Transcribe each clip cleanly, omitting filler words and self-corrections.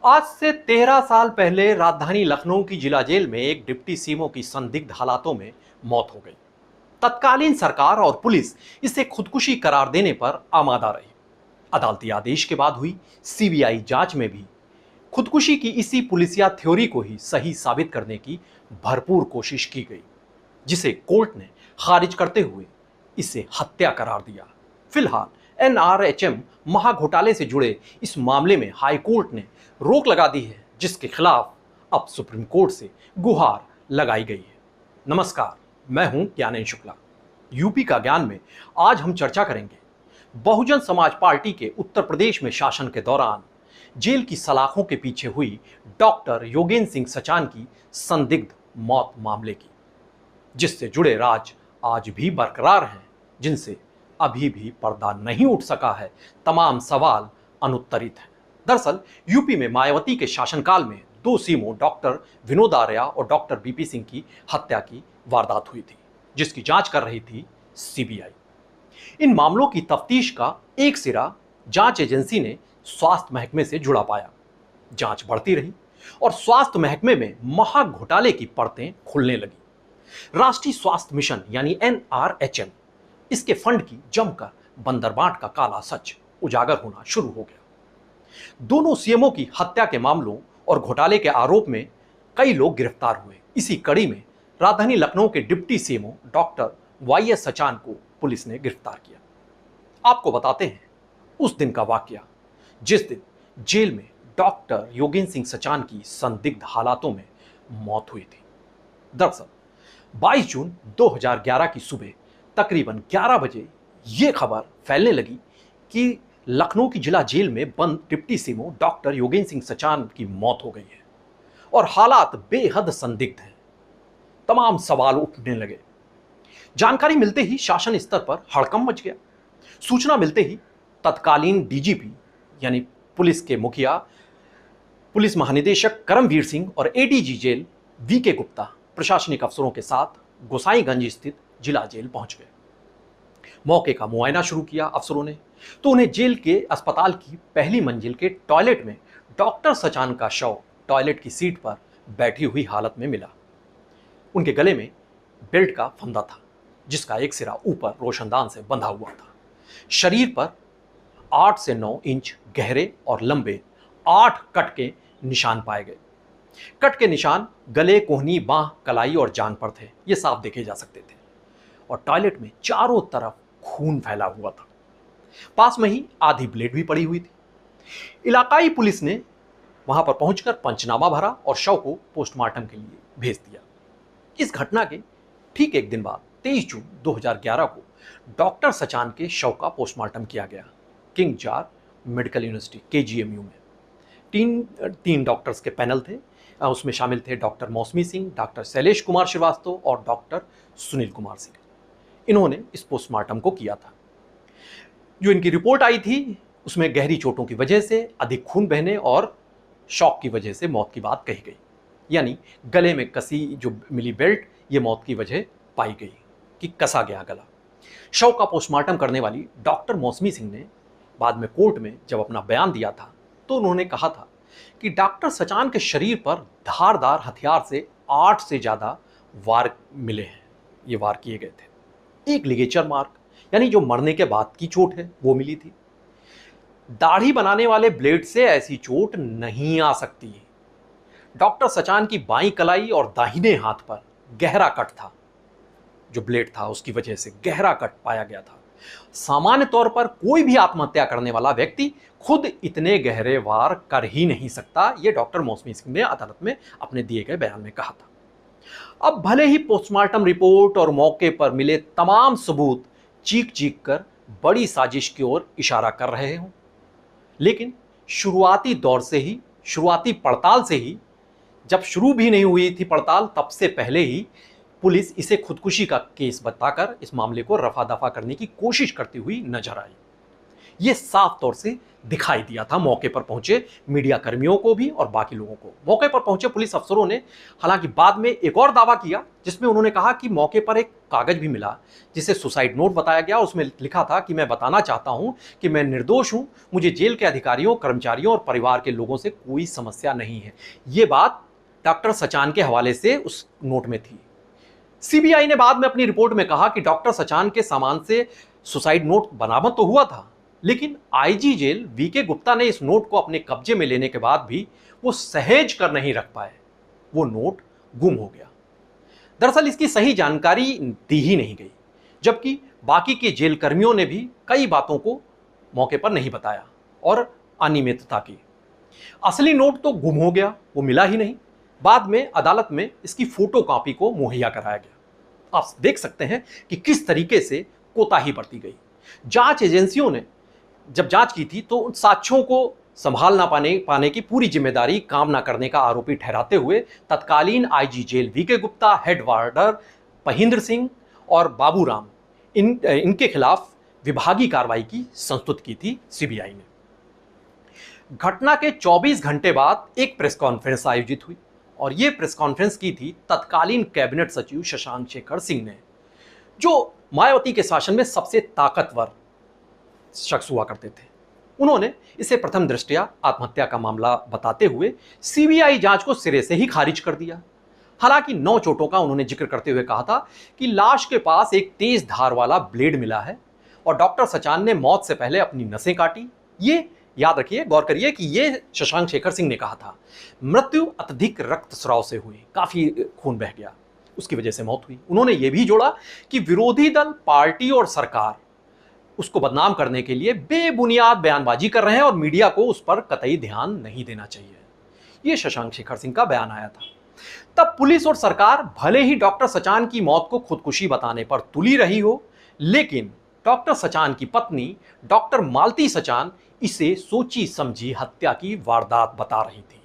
आज से 13 साल पहले राजधानी लखनऊ की जिला जेल में एक डिप्टी सीएमओ की संदिग्ध हालातों में मौत हो गई। तत्कालीन सरकार और पुलिस इसे खुदकुशी करार देने पर आमादा रही। अदालती आदेश के बाद हुई सीबीआई जांच में भी खुदकुशी की इसी पुलिसिया थ्योरी को ही सही साबित करने की भरपूर कोशिश की गई, जिसे कोर्ट ने खारिज करते हुए इसे हत्या करार दिया। फिलहाल एनआरएचएम महाघोटाले से जुड़े इस मामले में हाई कोर्ट ने रोक लगा दी है, जिसके खिलाफ अब सुप्रीम कोर्ट से गुहार लगाई गई है। नमस्कार, मैं हूं ज्ञानेन शुक्ला। यूपी का ज्ञान में आज हम चर्चा करेंगे बहुजन समाज पार्टी के उत्तर प्रदेश में शासन के दौरान जेल की सलाखों के पीछे हुई डॉक्टर योगेंद्र सिंह सचान की संदिग्ध मौत मामले की, जिससे जुड़े राज आज भी बरकरार हैं, जिनसे अभी भी पर्दा नहीं उठ सका है। तमाम सवाल अनुत्तरित हैं। दरअसल यूपी में मायावती के शासनकाल में दो सीएमओ डॉक्टर विनोद आर्या और डॉक्टर बीपी सिंह की हत्या की वारदात हुई थी, जिसकी जांच कर रही थी सीबीआई। इन मामलों की तफ्तीश का एक सिरा जांच एजेंसी ने स्वास्थ्य महकमे से जुड़ा पाया। जांच बढ़ती रही और स्वास्थ्य महकमे में महाघोटाले की परतें खुलने लगी। राष्ट्रीय स्वास्थ्य मिशन यानी एनआरएचएम, इसके फंड की जमकर बंदरबाट का काला सच उजागर होना शुरू हो गया। दोनों सीएमओ की हत्या के मामलों और घोटाले के आरोप में कई लोग गिरफ्तार हुए। इसी कड़ी में राजधानी लखनऊ के deputy CMO doctor Y S Sachan को पुलिस ने गिरफ्तार किया। आपको बताते हैं उस दिन का वाकया, जिस दिन जेल में डॉक्टर योगेंद्र सिंह सचान की संदिग्ध हालातों में मौत हुई थी। दरअसल 22 जून 2011 की सुबह तकरीबन 11 बजे यह खबर फैलने लगी कि लखनऊ की जिला जेल में बंद deputy CMO doctor Yogendra Singh Sachan की मौत हो गई है और हालात बेहद संदिग्ध हैं। तमाम सवाल उठने लगे। जानकारी मिलते ही शासन स्तर पर हड़कंप मच गया। सूचना मिलते ही तत्कालीन डीजीपी यानी पुलिस के मुखिया पुलिस महानिदेशक करमवीर सिंह और एडीजी जेल वीके गुप्ता प्रशासनिक अफसरों के साथ गोसाईगंज स्थित जिला जेल पहुंच गए। मौके का मुआयना शुरू किया अफसरों ने, तो उन्हें जेल के अस्पताल की पहली मंजिल के टॉयलेट में डॉक्टर सचान का शव टॉयलेट की सीट पर बैठी हुई हालत में मिला। उनके गले में बेल्ट का फंदा था, जिसका एक सिरा ऊपर रोशनदान से बंधा हुआ था। शरीर पर 8 से 9 इंच गहरे और लंबे 8 कट के निशान पाए गए। कट के निशान गले, कोहनी, बांह, कलाई और जांग पर थे। ये साफ देखे जा सकते थे और टॉयलेट में चारों तरफ खून फैला हुआ था। पास में ही आधी ब्लेड भी पड़ी हुई थी। इलाकाई पुलिस ने वहां पर पहुंचकर पंचनामा भरा और शव को पोस्टमार्टम के लिए भेज दिया। इस घटना के ठीक एक दिन बाद 23 जून 2011 को डॉक्टर सचान के शव का पोस्टमार्टम किया गया king George medical university KGMU में। तीन डॉक्टर्स के पैनल थे। उसमें शामिल थे डॉक्टर मौसमी सिंह, डॉक्टर शैलेश कुमार श्रीवास्तव और डॉक्टर सुनील कुमार सिंह। इन्होंने इस पोस्टमार्टम को किया था। जो इनकी रिपोर्ट आई थी उसमें गहरी चोटों की वजह से, अधिक खून बहने और शॉक की वजह से मौत की बात कही गई। यानी गले में कसी जो मिली बेल्ट, ये मौत की वजह पाई गई कि कसा गया गला। शव का पोस्टमार्टम करने वाली डॉक्टर मौसमी सिंह ने बाद में कोर्ट में जब अपना बयान दिया था, तो उन्होंने कहा था कि डॉक्टर सचान के शरीर पर धारदार हथियार से 8 से ज़्यादा वार मिले हैं। ये वार किए गए थे। एक लिगेचर मार्क यानी जो मरने के बाद की चोट है वो मिली थी। दाढ़ी बनाने वाले ब्लेड से ऐसी चोट नहीं आ सकती। डॉक्टर सचान की बाईं कलाई और दाहिने हाथ पर गहरा कट था। जो ब्लेड था उसकी वजह से गहरा कट पाया गया था। सामान्य तौर पर कोई भी आत्महत्या करने वाला व्यक्ति खुद इतने गहरे वार कर ही नहीं सकता। यह डॉक्टर मौसमी सिंह ने अदालत में अपने दिए गए बयान में कहा था। अब भले ही पोस्टमार्टम रिपोर्ट और मौके पर मिले तमाम सबूत चीख चीख कर बड़ी साजिश की ओर इशारा कर रहे हों, लेकिन शुरुआती दौर से ही, शुरुआती पड़ताल से ही, जब शुरू भी नहीं हुई थी पड़ताल, तब से पहले ही पुलिस इसे खुदकुशी का केस बताकर इस मामले को रफा दफा करने की कोशिश करती हुई नजर आई। ये साफ तौर से दिखाई दिया था मौके पर पहुंचे मीडिया कर्मियों को भी और बाकी लोगों को। मौके पर पहुंचे पुलिस अफसरों ने हालांकि बाद में एक और दावा किया, जिसमें उन्होंने कहा कि मौके पर एक कागज भी मिला जिसे सुसाइड नोट बताया गया। उसमें लिखा था कि मैं बताना चाहता हूं कि मैं निर्दोष हूं, मुझे जेल के अधिकारियों, कर्मचारियों और परिवार के लोगों से कोई समस्या नहीं है। ये बात डॉक्टर सचान के हवाले से उस नोट में थी। सीबीआई ने बाद में अपनी रिपोर्ट में कहा कि डॉक्टर सचान के सामान से सुसाइड नोट बरामद तो हुआ था, लेकिन आईजी जेल वीके गुप्ता ने इस नोट को अपने कब्जे में लेने के बाद भी वो सहेज कर नहीं रख पाए। वो नोट गुम हो गया। दरअसल इसकी सही जानकारी दी ही नहीं गई, जबकि बाकी के जेल कर्मियों ने भी कई बातों को मौके पर नहीं बताया और अनियमितता की। असली नोट तो गुम हो गया, वो मिला ही नहीं। बाद में अदालत में इसकी फोटो कॉपी को मुहैया कराया गया। आप देख सकते हैं कि किस तरीके से कोताही बरती गई। जांच एजेंसियों ने जब जांच की थी तो उन साक्ष्यों को संभाल ना पाने की पूरी जिम्मेदारी काम ना करने का आरोपी ठहराते हुए तत्कालीन IG jail VK Gupta, head warder Pahindra Singh और बाबूराम इनके खिलाफ विभागीय कार्रवाई की संस्तुत की थी सीबीआई ने। घटना के 24 घंटे बाद एक प्रेस कॉन्फ्रेंस आयोजित हुई और यह प्रेस कॉन्फ्रेंस की थी तत्कालीन कैबिनेट सचिव शशांक शेखर सिंह ने, जो मायावती के शासन में सबसे ताकतवर शख्स हुआ करते थे। उन्होंने इसे प्रथम दृष्टया आत्महत्या का मामला बताते हुए सीबीआई जांच को सिरे से ही खारिज कर दिया। हालांकि 9 चोटों का उन्होंने जिक्र करते हुए कहा था कि लाश के पास एक तेज धार वाला ब्लेड मिला है और डॉक्टर सचान ने मौत से पहले अपनी नसें काटी। ये याद रखिए, गौर करिए कि ये शशांक शेखर सिंह ने कहा था। मृत्यु अत्यधिक रक्तस्राव से हुई, काफी खून बह गया, उसकी वजह से मौत हुई। उन्होंने ये भी जोड़ा कि विरोधी दल, पार्टी और सरकार उसको बदनाम करने के लिए बेबुनियाद बयानबाजी कर रहे हैं और मीडिया को उस पर कतई ध्यान नहीं देना चाहिए। यह शशांक शेखर सिंह का बयान आया था। तब पुलिस और सरकार भले ही डॉक्टर सचान की मौत को खुदकुशी बताने पर तुली रही हो, लेकिन डॉक्टर सचान की पत्नी डॉक्टर मालती सचान इसे सोची समझी हत्या की वारदात बता रही थी।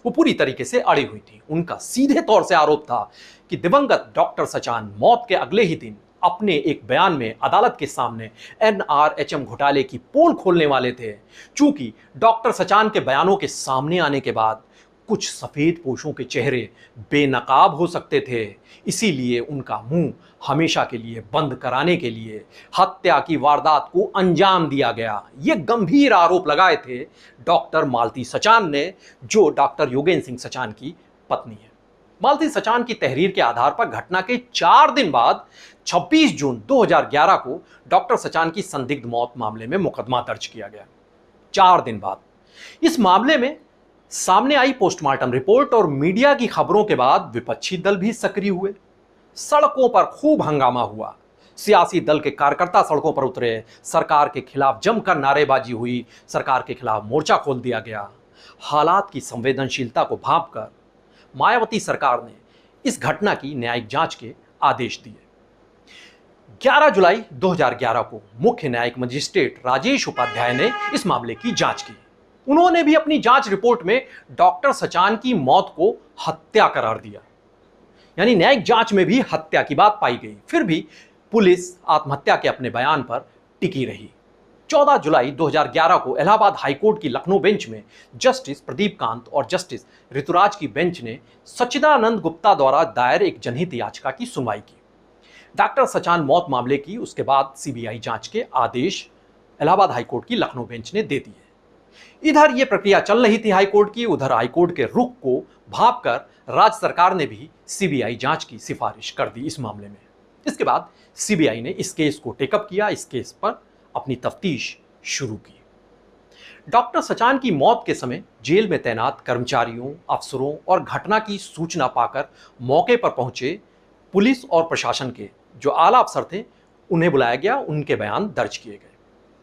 वो पूरी तरीके से अड़ी हुई थी। उनका सीधे तौर से आरोप था कि दिवंगत डॉक्टर सचान मौत के अगले ही दिन अपने एक बयान में अदालत के सामने एनआरएचएम घोटाले की पोल खोलने वाले थे। चूंकि डॉक्टर सचान के बयानों के सामने आने के बाद कुछ सफेद पोशों के चेहरे बेनकाब हो सकते थे, इसीलिए उनका मुंह हमेशा के लिए बंद कराने के लिए हत्या की वारदात को अंजाम दिया गया। ये गंभीर आरोप लगाए थे डॉक्टर मालती सचान ने, जो डॉक्टर योगेंद्र सिंह सचान की पत्नी है। मालती सचान की तहरीर के आधार पर घटना के 4 दिन बाद 26 जून 2011 को डॉक्टर सचान की संदिग्ध मौत मामले में मुकदमा दर्ज किया गया। 4 दिन बाद इस मामले में सामने आई पोस्टमार्टम रिपोर्ट और मीडिया की खबरों के बाद विपक्षी दल भी सक्रिय हुए। सड़कों पर खूब हंगामा हुआ। सियासी दल के कार्यकर्ता सड़कों पर उतरे, सरकार के खिलाफ जमकर नारेबाजी हुई, सरकार के खिलाफ मोर्चा खोल दिया गया। हालात की संवेदनशीलता को भांपकर मायावती सरकार ने इस घटना की न्यायिक जांच के आदेश दिए। 11 जुलाई 2011 को मुख्य न्यायिक मजिस्ट्रेट राजेश उपाध्याय ने इस मामले की जांच की। उन्होंने भी अपनी जांच रिपोर्ट में डॉक्टर सचान की मौत को हत्या करार दिया, यानी न्यायिक जांच में भी हत्या की बात पाई गई। फिर भी पुलिस आत्महत्या के अपने बयान पर टिकी रही। 14 जुलाई 2011 को इलाहाबाद हाईकोर्ट की लखनऊ बेंच में जस्टिस प्रदीप कांत और जस्टिस ऋतुराज की बेंच ने सच्चिदानंद गुप्ता द्वारा दायर एक जनहित याचिका की सुनवाई की। डॉक्टर सचान मौत मामले की उसके बाद सीबीआई जांच के आदेश इलाहाबाद हाईकोर्ट की लखनऊ बेंच ने दे दिए। इधर यह प्रक्रिया चल रही थी हाईकोर्ट की, उधर हाईकोर्ट के रुख को भांपकर राज्य सरकार ने भी सीबीआई जांच की सिफारिश कर दी इस मामले में। इसके बाद सीबीआई ने इस केस को टेकअप किया, इस केस पर अपनी तफ्तीश शुरू की। डॉक्टर सचान की मौत के समय जेल में तैनात कर्मचारियों, अफसरों और घटना की सूचना पाकर मौके पर पहुंचे पुलिस और प्रशासन के जो आला अफसर थे उन्हें बुलाया गया, उनके बयान दर्ज किए गए।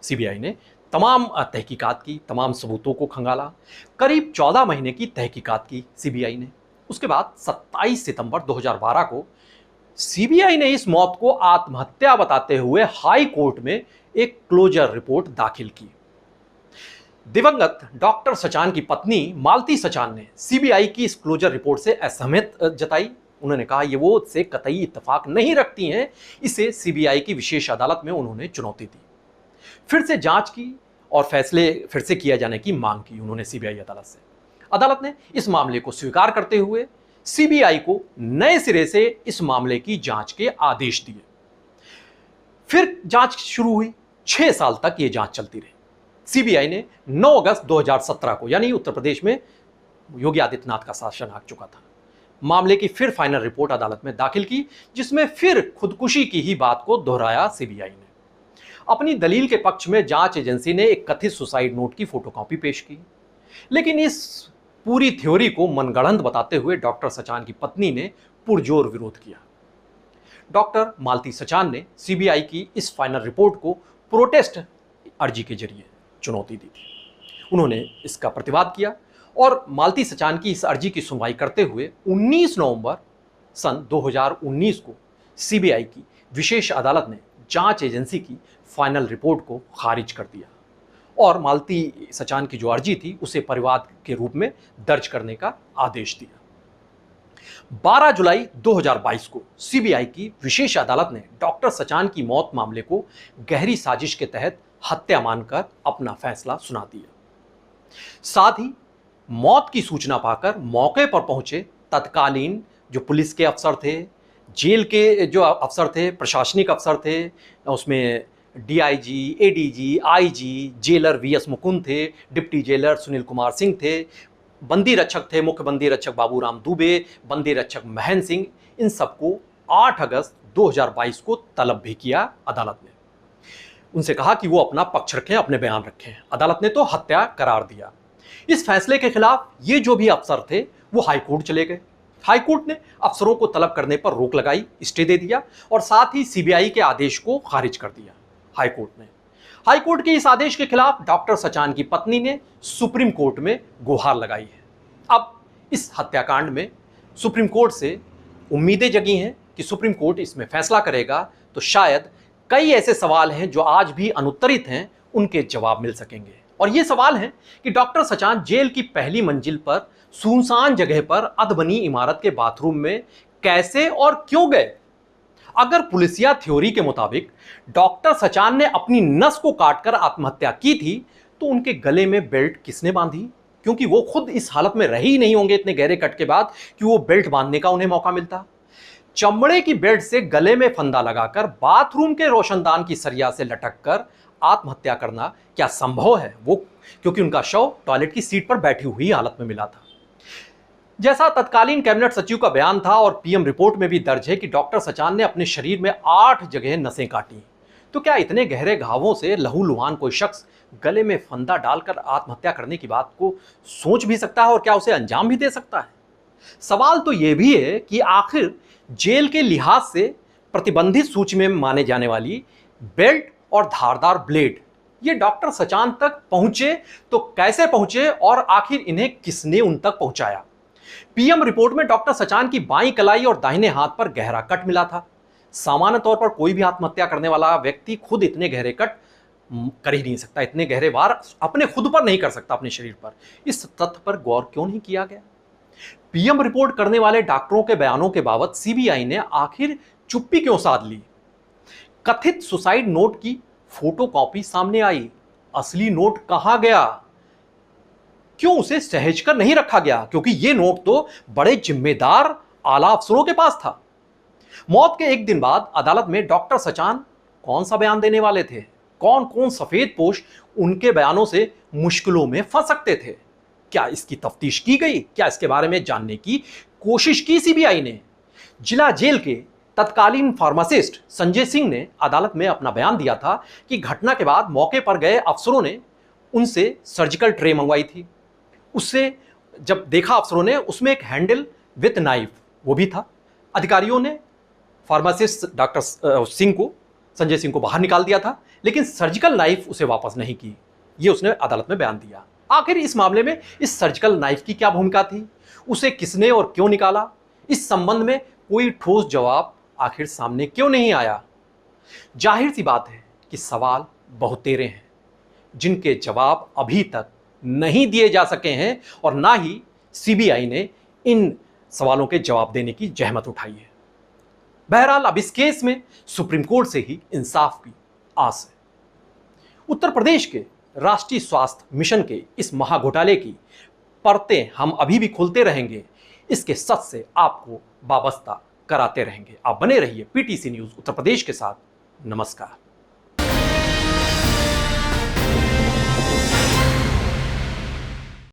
सीबीआई ने तमाम तहकीकात की, तमाम सबूतों को खंगाला। करीब 14 महीने की तहकीकात की सीबीआई ने। उसके बाद 27 सितंबर 2012 को सीबीआई ने इस मौत को आत्महत्या बताते हुए हाई कोर्ट में एक क्लोजर रिपोर्ट दाखिल की। दिवंगत डॉक्टर सचान की पत्नी मालती सचान ने सीबीआई की इस क्लोजर रिपोर्ट से असहमत जताई। उन्होंने कहा ये वो से कतई इत्तेफाक नहीं रखती हैं। इसे सीबीआई की विशेष अदालत में उन्होंने चुनौती दी। फिर से जांच की और फैसले फिर से किया जाने की मांग की उन्होंने सीबीआई अदालत से। अदालत ने इस मामले को स्वीकार करते हुए सीबीआई को नए सिरे से इस मामले की जांच के आदेश दिए। फिर जांच शुरू हुई। 6 साल तक यह जांच चलती रही। सीबीआई ने 9 अगस्त 2017 को, यानी उत्तर प्रदेश में योगी आदित्यनाथ का शासन आ चुका था, मामले की फिर फाइनल रिपोर्ट अदालत में दाखिल की, जिसमें फिर खुदकुशी की ही बात को दोहराया सीबीआई ने। अपनी दलील के पक्ष में जांच एजेंसी ने एक कथित सुसाइड नोट की फोटोकॉपी पेश की, लेकिन इस पूरी थ्योरी को मनगढ़ंत बताते हुए डॉक्टर सचान की पत्नी ने पुरजोर विरोध किया। डॉक्टर मालती सचान ने सीबीआई की इस फाइनल रिपोर्ट को प्रोटेस्ट अर्जी के जरिए चुनौती दी थी। उन्होंने इसका प्रतिवाद किया और मालती सचान की इस अर्जी की सुनवाई करते हुए 19 नवंबर सन 2019 को सीबीआई की विशेष अदालत ने जांच एजेंसी की फाइनल रिपोर्ट को खारिज कर दिया और मालती सचान की जो अर्जी थी उसे परिवाद के रूप में दर्ज करने का आदेश दिया। 12 जुलाई 2022 को सीबीआई की विशेष अदालत ने डॉक्टर सचान की मौत मामले को गहरी साजिश के तहत हत्या मानकर अपना फैसला सुना दिया। साथ ही मौत की सूचना पाकर मौके पर पहुंचे तत्कालीन जो पुलिस के अफसर थे, जेल के जो अफसर थे, प्रशासनिक अफसर थे, उसमें DIG, ADG, IG, jailer V S Mukund थे, डिप्टी जेलर सुनील कुमार सिंह थे, बंदी रक्षक थे मुख्य बंदी रक्षक बाबूराम दुबे, बंदी रक्षक महेंद्र सिंह, इन सबको 8 अगस्त 2022 को तलब भी किया अदालत ने। उनसे कहा कि वो अपना पक्ष रखें, अपने बयान रखें। अदालत ने तो हत्या करार दिया। इस फैसले के खिलाफ ये जो भी अफसर थे वो हाईकोर्ट चले गए। हाईकोर्ट ने अफसरों को तलब करने पर रोक लगाई, स्टे दे दिया और साथ ही सीबीआई के आदेश को खारिज कर दिया। हाईकोर्ट के इस आदेश के खिलाफ डॉक्टर सचान की पत्नी ने सुप्रीम कोर्ट में गुहार लगाई है। अब इस हत्याकांड में सुप्रीम कोर्ट से उम्मीदें जगी हैं कि सुप्रीम कोर्ट इसमें फैसला करेगा तो शायद कई ऐसे सवाल हैं जो आज भी अनुत्तरित हैं, उनके जवाब मिल सकेंगे। और ये सवाल है कि डॉक्टर सचान जेल की पहली मंजिल पर सुनसान जगह पर अधबनी इमारत के बाथरूम में कैसे और क्यों गए? अगर पुलिसिया थ्योरी के मुताबिक डॉक्टर सचान ने अपनी नस को काटकर आत्महत्या की थी तो उनके गले में बेल्ट किसने बांधी? क्योंकि वो खुद इस हालत में रहे ही नहीं होंगे इतने गहरे कट के बाद कि वो बेल्ट बांधने का उन्हें मौका मिलता। चमड़े की बेल्ट से गले में फंदा लगाकर बाथरूम के रोशनदान की सरिया से लटक कर आत्महत्या करना क्या संभव है? वो क्योंकि उनका शव टॉयलेट की सीट पर बैठी हुई हालत में मिला था। जैसा तत्कालीन कैबिनेट सचिव का बयान था और पीएम रिपोर्ट में भी दर्ज है कि डॉक्टर सचान ने अपने शरीर में 8 जगह नसें काटी, तो क्या इतने गहरे घावों से लहूलुहान कोई शख्स गले में फंदा डालकर आत्महत्या करने की बात को सोच भी सकता है और क्या उसे अंजाम भी दे सकता है? सवाल तो यह भी है कि आखिर जेल के लिहाज से प्रतिबंधित सूची में माने जाने वाली बेल्ट और धारदार ब्लेड ये डॉक्टर सचान तक पहुंचे तो कैसे पहुंचे और आखिर इन्हें किसने उन तक पहुंचाया? पीएम रिपोर्ट में डॉक्टर सचान की बाईं कलाई और दाहिने हाथ पर गहरा कट मिला था। सामान्य तौर पर कोई भी आत्महत्या करने वाला व्यक्ति खुद इतने गहरे कट कर ही नहीं सकता, इतने गहरे वार अपने खुद पर नहीं कर सकता, अपने शरीर पर। इस तथ्य पर गौर क्यों नहीं किया गया? पीएम रिपोर्ट करने वाले डॉक्टरों के बयानों के बाबत सीबीआई ने आखिर चुप्पी क्यों साध ली? कथित सुसाइड नोट की फोटोकॉपी सामने आई, असली नोट कहां गया? क्यों उसे सहेज कर नहीं रखा गया? क्योंकि यह नोट तो बड़े जिम्मेदार आला अफसरों के पास था। मौत के एक दिन बाद अदालत में डॉक्टर सचान कौन सा बयान देने वाले थे? कौन कौन सफेदपोश उनके बयानों से मुश्किलों में फंस सकते थे? क्या इसकी तफ्तीश की गई? क्या इसके बारे में जानने की कोशिश की सीबीआई ने? जिला जेल के तत्कालीन फार्मासिस्ट संजय सिंह ने अदालत में अपना बयान दिया था कि घटना के बाद मौके पर गए अफसरों ने उनसे सर्जिकल ट्रे मंगवाई थी। उससे जब देखा अफसरों ने, उसमें एक हैंडल विथ नाइफ वो भी था। अधिकारियों ने फार्मासिस्ट डॉक्टर संजय सिंह को बाहर निकाल दिया था, लेकिन सर्जिकल नाइफ उसे वापस नहीं की। ये उसने अदालत में बयान दिया। आखिर इस मामले में इस सर्जिकल नाइफ की क्या भूमिका थी? उसे किसने और क्यों निकाला? इस संबंध में कोई ठोस जवाब आखिर सामने क्यों नहीं आया? जाहिर सी बात है कि सवाल बहुतेरे हैं जिनके जवाब अभी तक नहीं दिए जा सके हैं और ना ही सीबीआई ने इन सवालों के जवाब देने की जहमत उठाई है। बहरहाल अब इस केस में सुप्रीम कोर्ट से ही इंसाफ की आस है। उत्तर प्रदेश के राष्ट्रीय स्वास्थ्य मिशन के इस महाघोटाले की परतें हम अभी भी खोलते रहेंगे, इसके सच से आपको वाबस्ता कराते रहेंगे। आप बने रहिए पीटीसी न्यूज उत्तर प्रदेश के साथ। नमस्कार।